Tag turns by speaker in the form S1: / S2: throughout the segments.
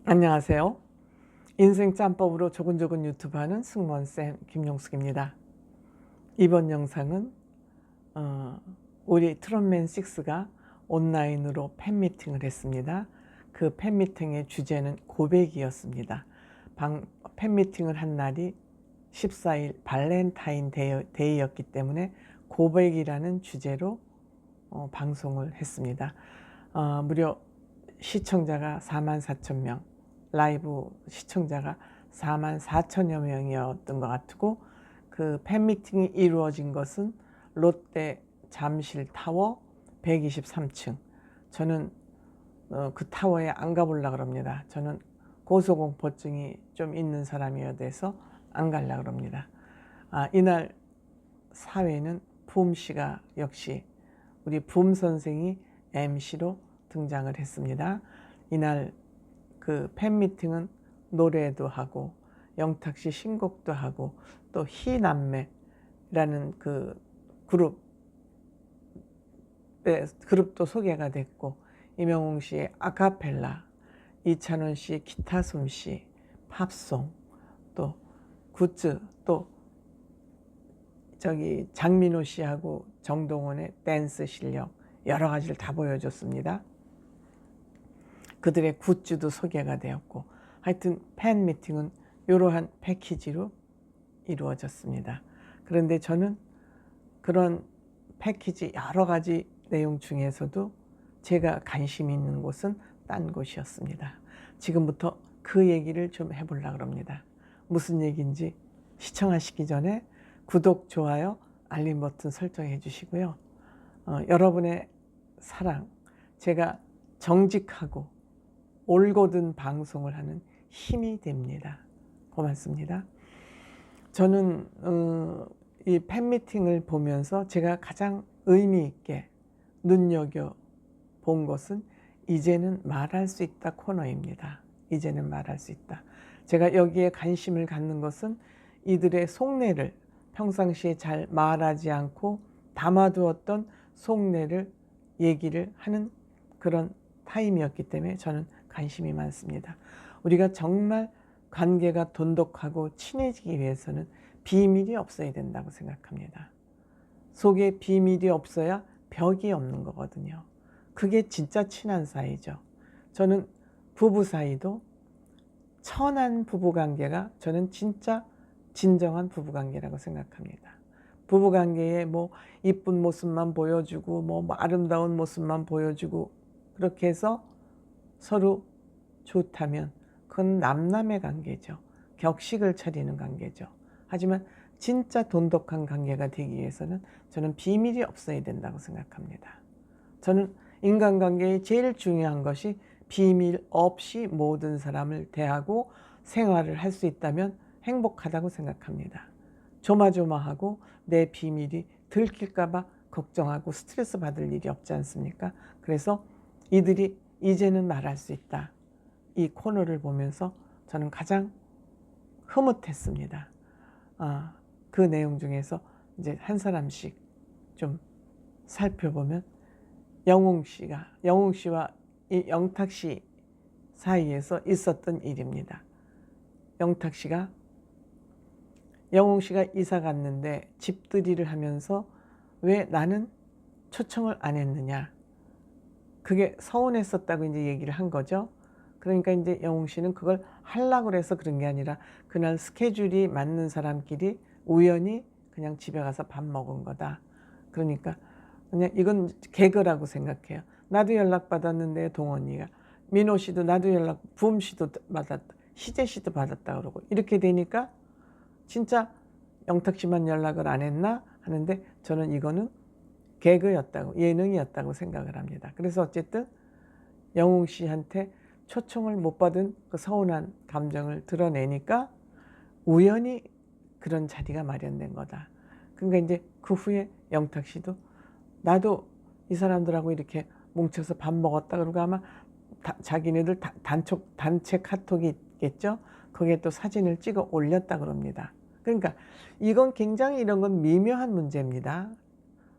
S1: 안녕하세요. 인생 짬법으로 조근조근 유튜브 하는 승무원쌤 김용숙입니다. 이번 영상은 우리 트롯맨 6가 온라인으로 팬미팅을 했습니다. 그 팬미팅의 주제는 고백이었습니다. 팬미팅을 한 날이 14일 발렌타인 데이였기 때문에 고백이라는 주제로 방송을 했습니다. 무려 시청자가 44,000명, 라이브 시청자가 44,000여 명이었던 것 같고, 그 팬미팅이 이루어진 것은 롯데 잠실 타워 123층. 저는 그 타워에 안 가보려고 합니다. 저는 고소공포증이 좀 있는 사람이어 돼서 안 가려고 합니다. 이날 사회는 붐 씨가 역시 우리 붐 선생이 MC로 등장을 했습니다. 이날 그 팬미팅은 노래도 하고 영탁씨 신곡도 하고 또 희남매라는 그 그룹도 소개가 됐고, 임영웅 씨의 아카펠라, 이찬원 씨의 기타 솜씨, 팝송, 또 굿즈, 또 장민호 씨하고 정동원의 댄스 실력 여러 가지를 다 보여줬습니다. 그들의 굿즈도 소개가 되었고, 하여튼 팬미팅은 이러한 패키지로 이루어졌습니다. 그런데 저는 그런 패키지 여러 가지 내용 중에서도 제가 관심 있는 곳은 딴 곳이었습니다. 지금부터 그 얘기를 좀 해보려고 합니다. 무슨 얘기인지 시청하시기 전에 구독, 좋아요, 알림 버튼 설정해 주시고요. 여러분의 사랑, 제가 정직하고 올곧은 방송을 하는 힘이 됩니다. 고맙습니다. 저는 이 팬미팅을 보면서 제가 가장 의미 있게 눈여겨본 것은 이제는 말할 수 있다 코너입니다. 이제는 말할 수 있다. 제가 여기에 관심을 갖는 것은 이들의 속내를 평상시에 잘 말하지 않고 담아두었던 속내를 얘기를 하는 그런 타임이었기 때문에 저는 관심이 많습니다. 우리가 정말 관계가 돈독하고 친해지기 위해서는 비밀이 없어야 된다고 생각합니다. 속에 비밀이 없어야 벽이 없는 거거든요. 그게 진짜 친한 사이죠. 저는 부부 사이도 천한 부부관계가 저는 진짜 진정한 부부관계라고 생각합니다. 부부관계에 뭐 이쁜 모습만 보여주고 뭐 아름다운 모습만 보여주고 그렇게 해서 서로 좋다면 그건 남남의 관계죠. 격식을 차리는 관계죠. 하지만 진짜 돈독한 관계가 되기 위해서는 저는 비밀이 없어야 된다고 생각합니다. 저는 인간관계에 제일 중요한 것이 비밀 없이 모든 사람을 대하고 생활을 할 수 있다면 행복하다고 생각합니다. 조마조마하고 내 비밀이 들킬까 봐 걱정하고 스트레스 받을 일이 없지 않습니까? 그래서 이들이 이제는 말할 수 있다, 이 코너를 보면서 저는 가장 흐뭇했습니다. 그 내용 중에서 이제 한 사람씩 좀 살펴보면, 영웅 씨와 이 영탁 씨 사이에서 있었던 일입니다. 영웅 씨가 이사 갔는데 집들이를 하면서 왜 나는 초청을 안 했느냐, 그게 서운했었다고 이제 얘기를 한 거죠. 그러니까 이제 영웅 씨는 그걸 하려고 해서 그런 게 아니라 그날 스케줄이 맞는 사람끼리 우연히 그냥 집에 가서 밥 먹은 거다. 그러니까 그냥 이건 개그라고 생각해요. 나도 연락 받았는데 동원이가, 민호 씨도 나도 연락, 부음 씨도 받았다, 희재 씨도 받았다 그러고, 이렇게 되니까 진짜 영탁 씨만 연락을 안 했나 하는데, 저는 이거는 개그였다고, 예능이었다고 생각을 합니다. 그래서 어쨌든 영웅 씨한테 초청을 못 받은 그 서운한 감정을 드러내니까 우연히 그런 자리가 마련된 거다. 그러니까 이제 그 후에 영탁 씨도 나도 이 사람들하고 이렇게 뭉쳐서 밥 먹었다 그러고, 아마 자기네들 단체 카톡이 있겠죠. 거기에 또 사진을 찍어 올렸다 그럽니다. 그러니까 이건 굉장히, 이런 건 미묘한 문제입니다.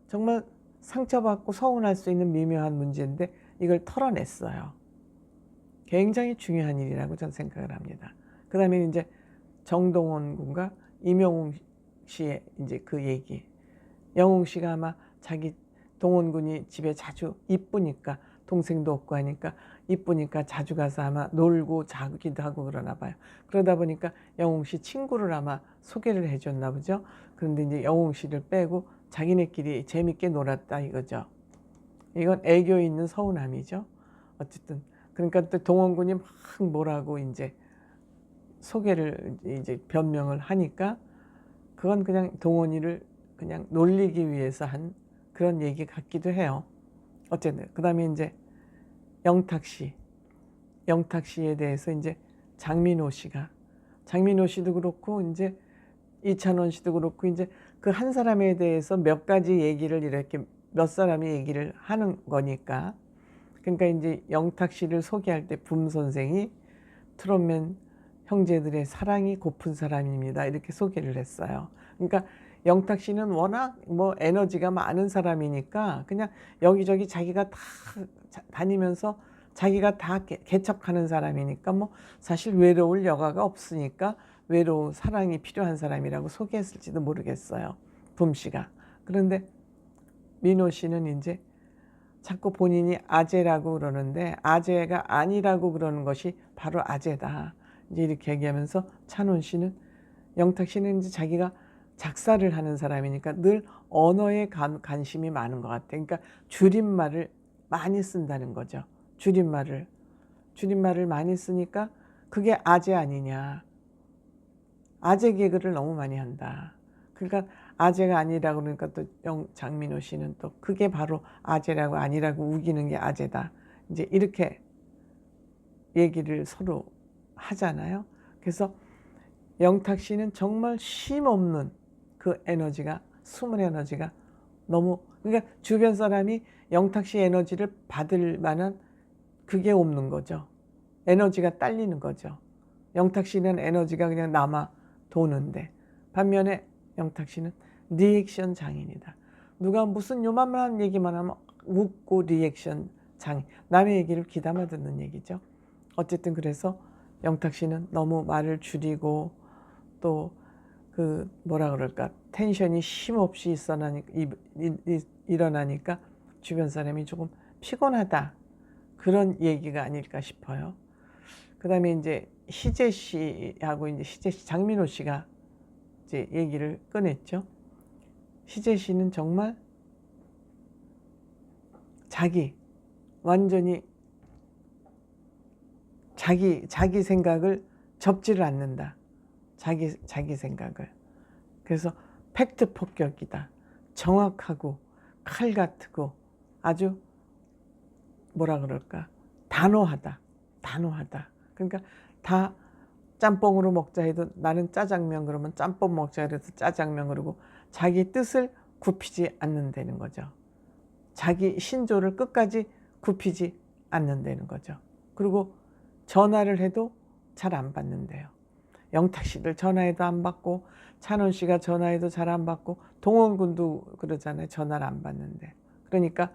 S1: 정말 상처받고 서운할 수 있는 미묘한 문제인데 이걸 털어냈어요. 굉장히 중요한 일이라고 저는 생각을 합니다. 그 다음에 이제 정동원 군과 임영웅 씨의 이제 그 얘기. 영웅 씨가 아마 자기 동원 군이 집에 자주 이쁘니까, 동생도 없고 하니까 이쁘니까 자주 가서 아마 놀고 자기도 하고 그러나 봐요. 그러다 보니까 영웅 씨 친구를 아마 소개를 해줬나 보죠. 그런데 이제 영웅 씨를 빼고 자기네끼리 재밌게 놀았다 이거죠. 이건 애교 있는 서운함이죠. 어쨌든 그러니까 또 동원 군이 막 뭐라고 이제 소개를 이제 변명을 하니까 그건 그냥 동원이를 그냥 놀리기 위해서 한 그런 얘기 같기도 해요. 어쨌든 그 다음에 이제 영탁 씨에 대해서 이제 장민호 씨도 그렇고 이제 이찬원 씨도 그렇고 이제 그 한 사람에 대해서 몇 가지 얘기를 이렇게 몇 사람이 얘기를 하는 거니까. 그러니까 이제 영탁 씨를 소개할 때 붐 선생이 트롯맨 형제들의 사랑이 고픈 사람입니다. 이렇게 소개를 했어요. 그러니까 영탁 씨는 워낙 뭐 에너지가 많은 사람이니까 그냥 여기저기 자기가 다 다니면서 자기가 다 개척하는 사람이니까 뭐 사실 외로울 여가가 없으니까 외로운 사랑이 필요한 사람이라고 소개했을지도 모르겠어요. 붐 씨가. 그런데 민호 씨는 이제 자꾸 본인이 아재라고 그러는데 아재가 아니라고 그러는 것이 바로 아재다. 이제 이렇게 얘기하면서 찬원 씨는 영탁 씨는 이제 자기가 작사를 하는 사람이니까 늘 언어에 관심이 많은 것 같아. 그러니까 줄임말을 많이 쓴다는 거죠. 줄임말을 많이 쓰니까 그게 아재 아니냐. 아재 개그를 너무 많이 한다. 그러니까 아재가 아니라고 그러니까 또 장민호 씨는 또 그게 바로 아재라고 아니라고 우기는 게 아재다. 이제 이렇게 얘기를 서로 하잖아요. 그래서 영탁 씨는 정말 쉼 없는 그 에너지가, 숨은 에너지가 너무, 그러니까 주변 사람이 영탁 씨 에너지를 받을 만한 그게 없는 거죠. 에너지가 딸리는 거죠. 영탁 씨는 에너지가 그냥 남아 도는데, 반면에 영탁 씨는 리액션 장인이다. 누가 무슨 요만한 얘기만 하면 웃고 리액션 장인. 남의 얘기를 귀담아 듣는 얘기죠. 어쨌든 그래서 영탁 씨는 너무 말을 줄이고 또 그 뭐라 그럴까 텐션이 쉼없이 일어나니까 주변 사람이 조금 피곤하다. 그런 얘기가 아닐까 싶어요. 그 다음에 이제 희재 씨하고 이제 장민호 씨가 이제 얘기를 꺼냈죠. 희재 씨는 정말 완전히 자기 생각을 접지를 않는다. 자기 생각을. 그래서 팩트 폭격이다. 정확하고 칼 같고 아주 뭐라 그럴까 단호하다. 그러니까 다 짬뽕으로 먹자 해도 나는 짜장면 그러면 짬뽕 먹자 해도 짜장면 그러고 자기 뜻을 굽히지 않는다는 거죠. 자기 신조를 끝까지 굽히지 않는다는 거죠. 그리고 전화를 해도 잘 안 받는데요. 영탁 씨들 전화해도 안 받고 찬원 씨가 전화해도 잘 안 받고 동원 군도 그러잖아요. 전화를 안 받는데. 그러니까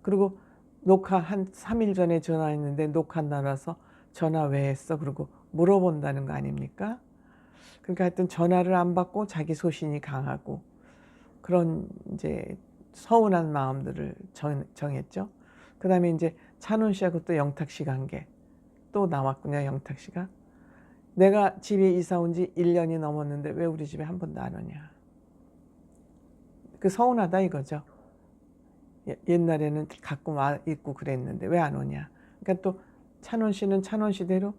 S1: 그리고 녹화 한 3일 전에 전화했는데 녹화 날 와서 전화 왜 했어? 그러고 물어본다는 거 아닙니까? 그러니까 하여튼 전화를 안 받고 자기 소신이 강하고 그런 이제 서운한 마음들을 정했죠. 그 다음에 이제 찬원 씨하고 또 영탁 씨 관계 또 나왔군요. 영탁 씨가. 내가 집에 이사 온 지 1년이 넘었는데 왜 우리 집에 한 번도 안 오냐. 그 서운하다 이거죠. 옛날에는 가끔 와 있고 그랬는데 왜 안 오냐. 그러니까 또 찬원 씨는 찬원 씨대로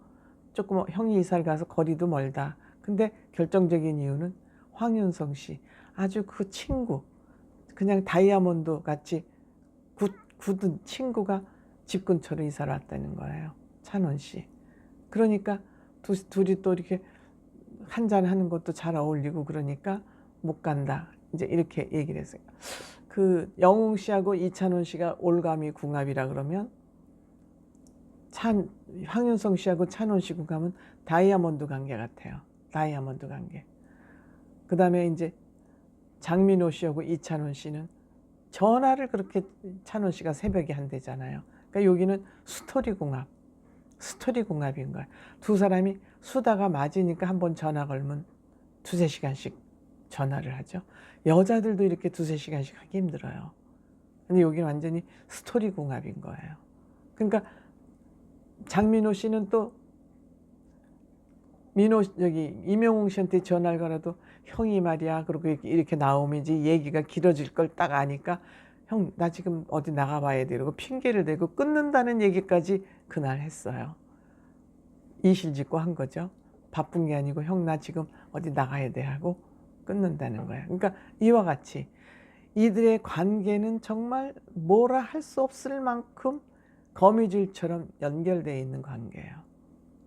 S1: 조금 형이 이사를 가서 거리도 멀다. 근데 결정적인 이유는 황윤성 씨. 아주 그 친구. 그냥 다이아몬드 같이 굳은 친구가 집 근처로 이사를 왔다는 거예요. 찬원 씨. 그러니까 둘이 또 이렇게 한잔 하는 것도 잘 어울리고 그러니까 못 간다. 이제 이렇게 얘기를 했어요. 그 영웅 씨하고 이찬원 씨가 올가미 궁합이라 그러면 황윤성 씨하고 찬원 씨 궁합은 다이아몬드 관계 같아요. 다이아몬드 관계. 그 다음에 이제 장민호 씨하고 이찬원 씨는 전화를 그렇게 찬원 씨가 새벽에 한대잖아요. 그러니까 여기는 스토리 궁합. 스토리 궁합인 거예요. 두 사람이 수다가 맞으니까 한번 전화 걸면 두세 시간씩 전화를 하죠. 여자들도 이렇게 두세 시간씩 하기 힘들어요. 근데 여기는 완전히 스토리 궁합인 거예요. 그러니까 장민호 씨는 또 이명웅 씨한테 전화를 걸어도 형이 말이야 그러고 이렇게 나오면 이제 얘기가 길어질 걸 딱 아니까 형 나 지금 어디 나가봐야 돼 이러고 핑계를 대고 끊는다는 얘기까지 그날 했어요. 이실직고 한 거죠. 바쁜 게 아니고 형 나 지금 어디 나가야 돼 하고 끊는다는 거예요. 그러니까 이와 같이 이들의 관계는 정말 뭐라 할 수 없을 만큼 거미줄처럼 연결되어 있는 관계예요.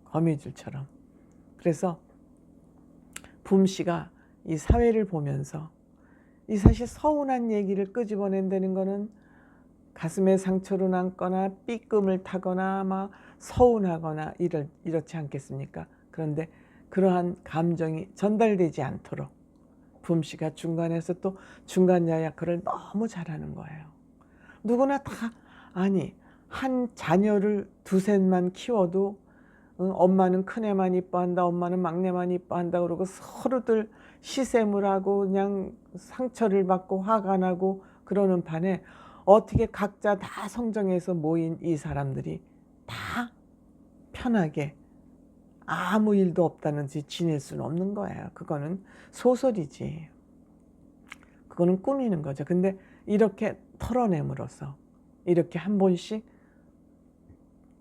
S1: 거미줄처럼. 그래서 붐 씨가 이 사회를 보면서 이 사실 서운한 얘기를 끄집어낸다는 거는 가슴에 상처로 남거나 삐끔을 타거나 막 서운하거나 이렇지 않겠습니까? 그런데 그러한 감정이 전달되지 않도록 붐 씨가 중간에서 또 중간자 역할을 너무 잘하는 거예요. 누구나 다 아니 한 자녀를 두셋만 키워도 엄마는 큰애만 이뻐한다, 엄마는 막내만 이뻐한다 그러고 서로들 시샘을 하고 그냥 상처를 받고 화가 나고 그러는 판에 어떻게 각자 다 성정해서 모인 이 사람들이 다 편하게 아무 일도 없다는 듯이 지낼 수는 없는 거예요. 그거는 소설이지. 그거는 꾸미는 거죠. 근데 이렇게 털어냄으로써 이렇게 한 번씩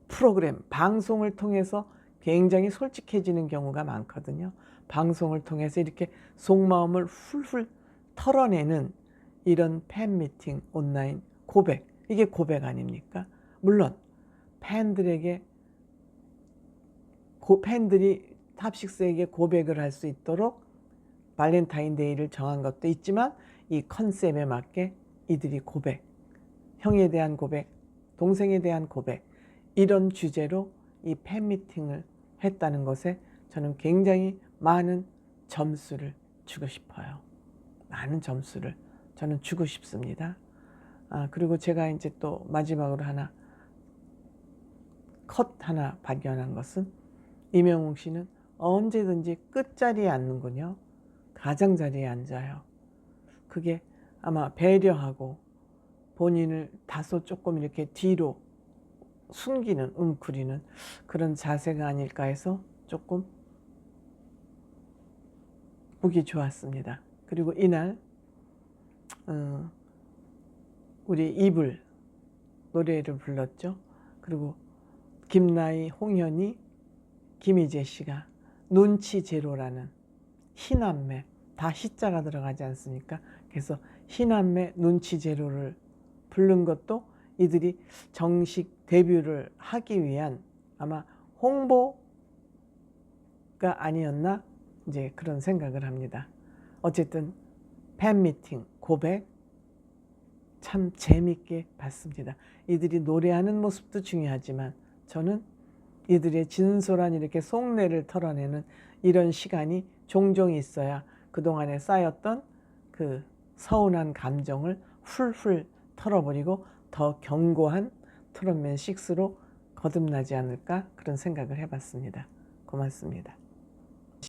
S1: 프로그램, 방송을 통해서 굉장히 솔직해지는 경우가 많거든요. 방송을 통해서 이렇게 속마음을 훌훌 털어내는 이런 팬미팅, 온라인 고백, 이게 고백 아닙니까? 물론 팬들이 탑식스에게 고백을 할 수 있도록 발렌타인데이를 정한 것도 있지만 이 컨셉에 맞게 이들이 고백, 형에 대한 고백, 동생에 대한 고백 이런 주제로 이 팬미팅을 했다는 것에 저는 굉장히 많은 점수를 주고 싶어요. 많은 점수를 저는 주고 싶습니다. 그리고 제가 이제 또 마지막으로 컷 하나 발견한 것은 이명웅 씨는 언제든지 끝자리에 앉는군요. 가장자리에 앉아요. 그게 아마 배려하고 본인을 다소 조금 이렇게 뒤로 숨기는, 웅크리는 그런 자세가 아닐까 해서 조금 보기 좋았습니다. 그리고 이날 우리 이불 노래를 불렀죠. 그리고 김나희, 홍현희, 김희재 씨가 눈치 제로라는 희남매, 다 희자가 들어가지 않습니까? 그래서 희남매 눈치 제로를 부른 것도 이들이 정식 데뷔를 하기 위한 아마 홍보가 아니었나 이제 그런 생각을 합니다. 어쨌든 팬미팅 고백 참 재밌게 봤습니다. 이들이 노래하는 모습도 중요하지만 저는 이들의 진솔한 이렇게 속내를 털어내는 이런 시간이 종종 있어야 그동안에 쌓였던 그 서운한 감정을 훌훌 털어버리고 더 견고한 트롯맨 6로 거듭나지 않을까 그런 생각을 해봤습니다. 고맙습니다.